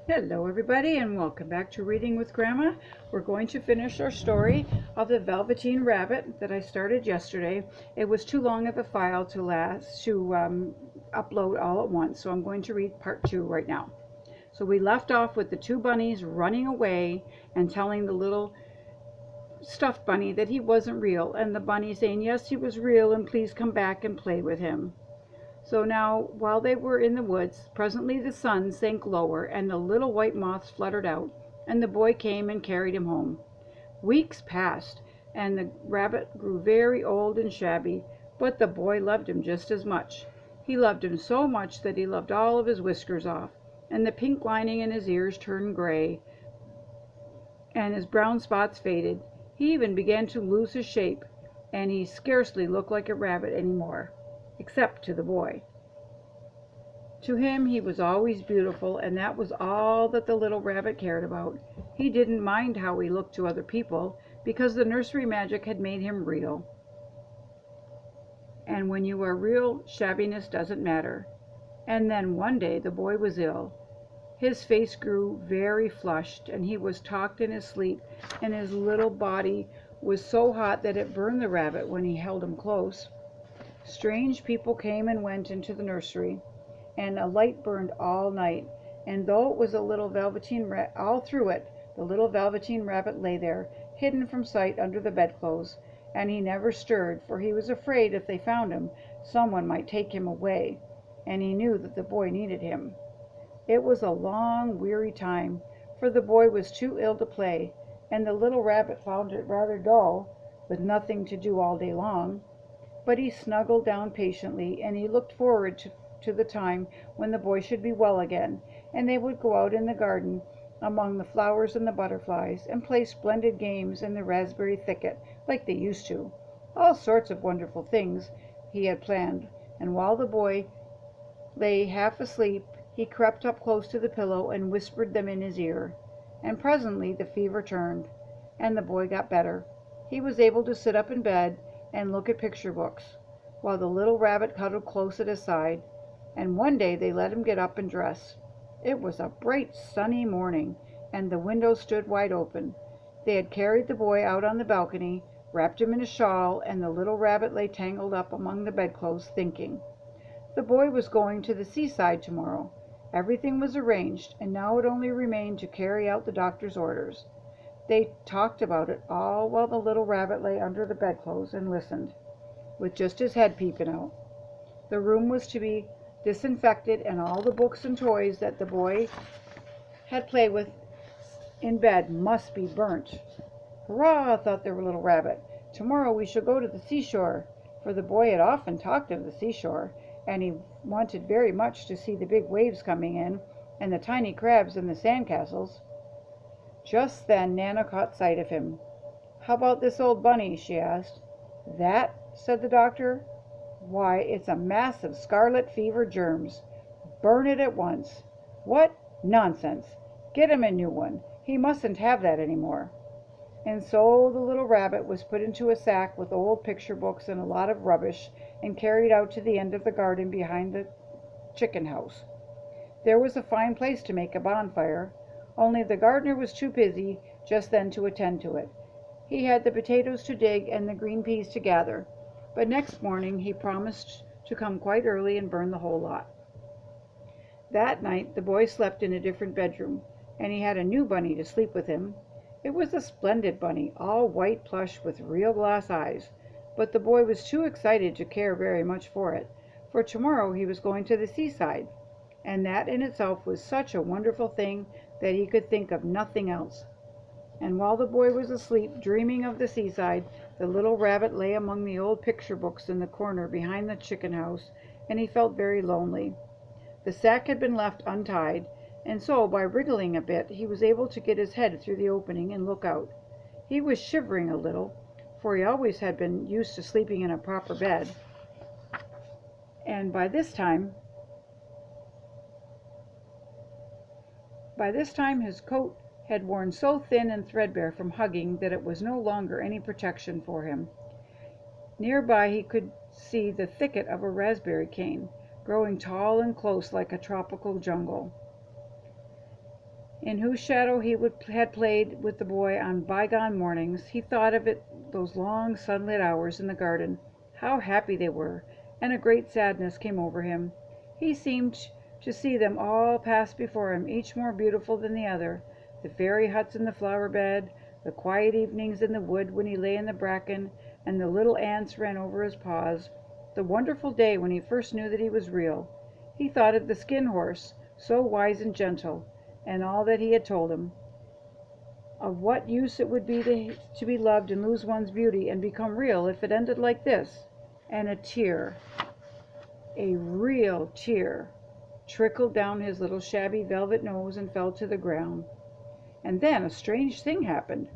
Hello everybody and welcome back to Reading with Grandma. We're going to finish our story of the Velveteen Rabbit that I started yesterday. It was too long of a file to upload all at once, so I'm going to read part 2 right now. So we left off with the two bunnies running away and telling the little stuffed bunny that he wasn't real, and the bunny saying yes, he was real and please come back and play with him. So now, while they were in the woods, presently the sun sank lower, and the little white moths fluttered out, and the boy came and carried him home. Weeks passed, and the rabbit grew very old and shabby, but the boy loved him just as much. He loved him so much that he loved all of his whiskers off, and the pink lining in his ears turned gray, and his brown spots faded. He even began to lose his shape, and he scarcely looked like a rabbit any more, except to the boy. To him he was always beautiful, and that was all that the little rabbit cared about. He didn't mind how he looked to other people, because the nursery magic had made him real. And when you are real, shabbiness doesn't matter. And then one day the boy was ill. His face grew very flushed, and he was talked in his sleep, and his little body was so hot that it burned the rabbit when he held him close. Strange people came and went into the nursery, and a light burned all night, and though it was a little all through it, the little Velveteen Rabbit lay there, hidden from sight under the bedclothes, and he never stirred, for he was afraid if they found him, someone might take him away, and he knew that the boy needed him. It was a long, weary time, for the boy was too ill to play, and the little rabbit found it rather dull, with nothing to do all day long. But he snuggled down patiently, and he looked forward to the time when the boy should be well again, and they would go out in the garden among the flowers and the butterflies, and play splendid games in the raspberry thicket like they used to. All sorts of wonderful things he had planned, and while the boy lay half asleep, he crept up close to the pillow and whispered them in his ear. And presently the fever turned, and the boy got better. He was able to sit up in bed and look at picture books, while the little rabbit cuddled close at his side. And one day they let him get up and dress. It was a bright sunny morning, and the window stood wide open. They had carried the boy out on the balcony, wrapped him in a shawl, and the little rabbit lay tangled up among the bedclothes, thinking. The boy was going to the seaside tomorrow. Everything was arranged, and now it only remained to carry out the doctor's orders. They talked about it all while the little rabbit lay under the bedclothes and listened, with just his head peeping out. The room was to be disinfected, and all the books and toys that the boy had played with in bed must be burnt. Hurrah, thought the little rabbit. Tomorrow we shall go to the seashore, for the boy had often talked of the seashore, and he wanted very much to see the big waves coming in, and the tiny crabs and the sandcastles. Just then Nana caught sight of him. "How about this old bunny?" she asked. "That?" said the doctor. "Why, it's a mass of scarlet fever germs. Burn it at once." "What? Nonsense! Get him a new one. He mustn't have that any more." And so the little rabbit was put into a sack with old picture books and a lot of rubbish, and carried out to the end of the garden behind the chicken house. There was a fine place to make a bonfire, only the gardener was too busy just then to attend to it. He had the potatoes to dig and the green peas to gather, but next morning he promised to come quite early and burn the whole lot. That night the boy slept in a different bedroom, and he had a new bunny to sleep with him. It was a splendid bunny, all white plush with real glass eyes, but the boy was too excited to care very much for it, for tomorrow he was going to the seaside, and that in itself was such a wonderful thing that he could think of nothing else. And while the boy was asleep, dreaming of the seaside, the little rabbit lay among the old picture books in the corner behind the chicken house, and he felt very lonely. The sack had been left untied, and so by wriggling a bit he was able to get his head through the opening and look out. He was shivering a little, for he always had been used to sleeping in a proper bed, and by this time his coat had worn so thin and threadbare from hugging that it was no longer any protection for him. Nearby he could see the thicket of a raspberry cane, growing tall and close like a tropical jungle. in whose shadow he had played with the boy on bygone mornings, he thought of it, those long sunlit hours in the garden. How happy they were, and a great sadness came over him. He seemed to see them all pass before him, each more beautiful than the other. The fairy huts in the flower bed, the quiet evenings in the wood when he lay in the bracken and the little ants ran over his paws, the wonderful day when he first knew that he was real. He thought of the skin horse, so wise and gentle, and all that he had told him. Of what use it would be to be loved and lose one's beauty and become real if it ended like this. And a tear, a real tear, trickled down his little shabby velvet nose and fell to the ground. And then a strange thing happened,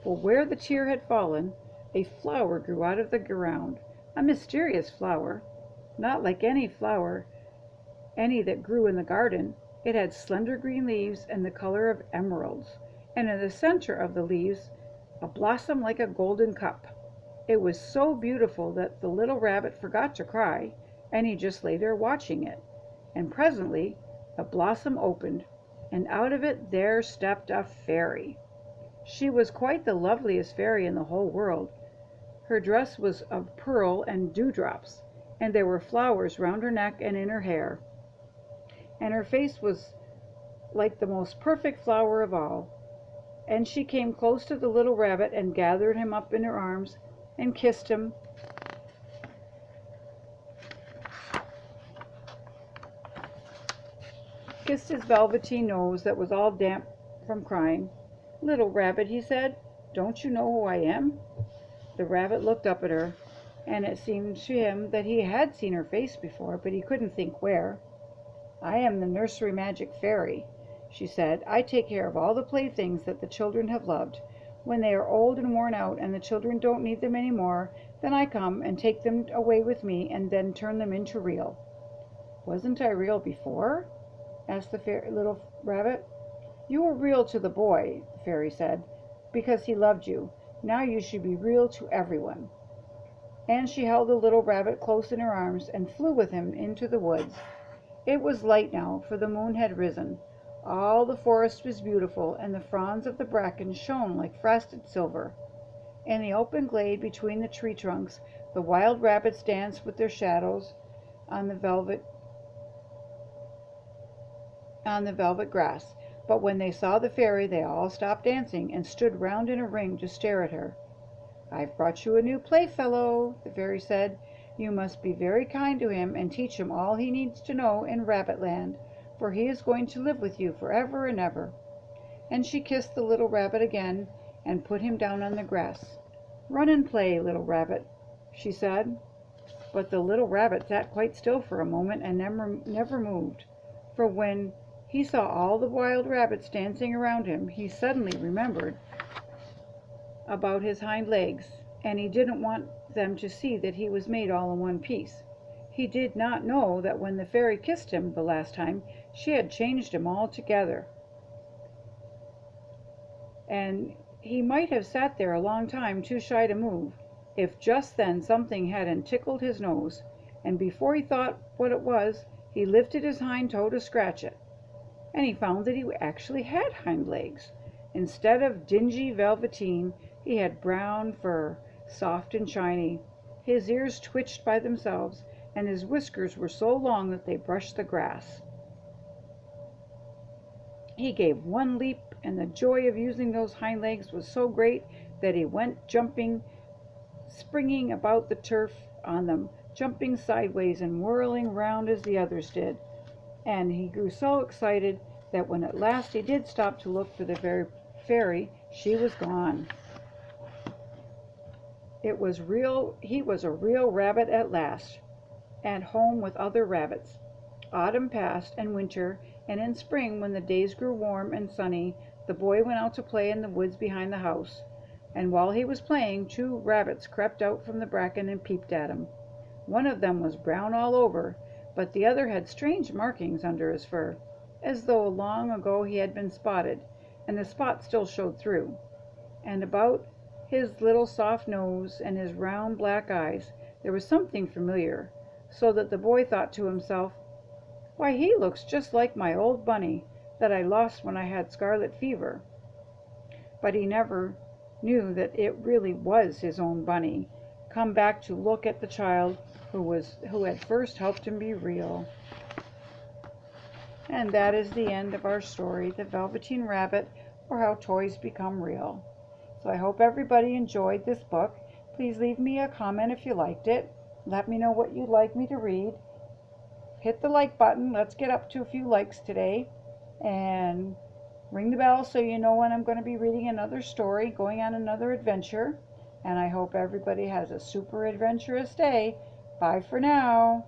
for where the tear had fallen, a flower grew out of the ground, a mysterious flower, not like any flower, any that grew in the garden. It had slender green leaves and the color of emeralds, and in the center of the leaves a blossom like a golden cup. It was so beautiful that the little rabbit forgot to cry, and he just lay there watching it. And presently the blossom opened, and out of it there stepped a fairy. She was quite the loveliest fairy in the whole world. Her dress was of pearl and dewdrops, and there were flowers round her neck and in her hair. And her face was like the most perfect flower of all. And she came close to the little rabbit and gathered him up in her arms and kissed him. Kissed his velveteen nose that was all damp from crying. "Little rabbit," he said, "don't you know who I am?" The rabbit looked up at her, and it seemed to him that he had seen her face before, but he couldn't think where. "I am the nursery magic fairy," she said. "I take care of all the playthings that the children have loved. When they are old and worn out and the children don't need them any more, then I come and take them away with me and then turn them into real." "Wasn't I real before?" asked the little rabbit. "You were real to the boy," the fairy said, "because he loved you. Now you should be real to everyone." And she held the little rabbit close in her arms and flew with him into the woods. It was light now, for the moon had risen. All the forest was beautiful, and the fronds of the bracken shone like frosted silver. In the open glade between the tree trunks, the wild rabbits danced with their shadows on the velvet grass. But when they saw the fairy, they all stopped dancing and stood round in a ring to stare at her. "I've brought you a new playfellow," the fairy said. "You must be very kind to him and teach him all he needs to know in Rabbitland, for he is going to live with you forever and ever." And she kissed the little rabbit again and put him down on the grass. "Run and play, little rabbit," she said. But the little rabbit sat quite still for a moment and never moved, for when he saw all the wild rabbits dancing around him, he suddenly remembered about his hind legs, and he didn't want them to see that he was made all in one piece. He did not know that when the fairy kissed him the last time, she had changed him altogether. And he might have sat there a long time, too shy to move, if just then something hadn't tickled his nose, and before he thought what it was, he lifted his hind toe to scratch it. And he found that he actually had hind legs. Instead of dingy velveteen, he had brown fur, soft and shiny. His ears twitched by themselves, and his whiskers were so long that they brushed the grass. He gave one leap, and the joy of using those hind legs was so great that he went jumping, springing about the turf on them, jumping sideways and whirling round as the others did. And he grew so excited that when at last he did stop to look for the fairy, she was gone. He was a real rabbit at last, at home with other rabbits. Autumn passed, and winter, and in spring, when the days grew warm and sunny, the boy went out to play in the woods behind the house. And while he was playing, 2 rabbits crept out from the bracken and peeped at him. One of them was brown all over, but the other had strange markings under his fur, as though long ago he had been spotted, and the spots still showed through. And about his little soft nose and his round black eyes there was something familiar, so that the boy thought to himself, "Why, he looks just like my old bunny, that I lost when I had scarlet fever. But he never knew that it really was his own bunny, come back to look at the child who had first helped him be real. And that is the end of our story, The Velveteen Rabbit, or How Toys Become Real. So I hope everybody enjoyed this book. Please leave me a comment if you liked it. Let me know what you'd like me to read. Hit the like button. Let's get up to a few likes today. And ring the bell so you know when I'm going to be reading another story, going on another adventure. And I hope everybody has a super adventurous day. Bye for now.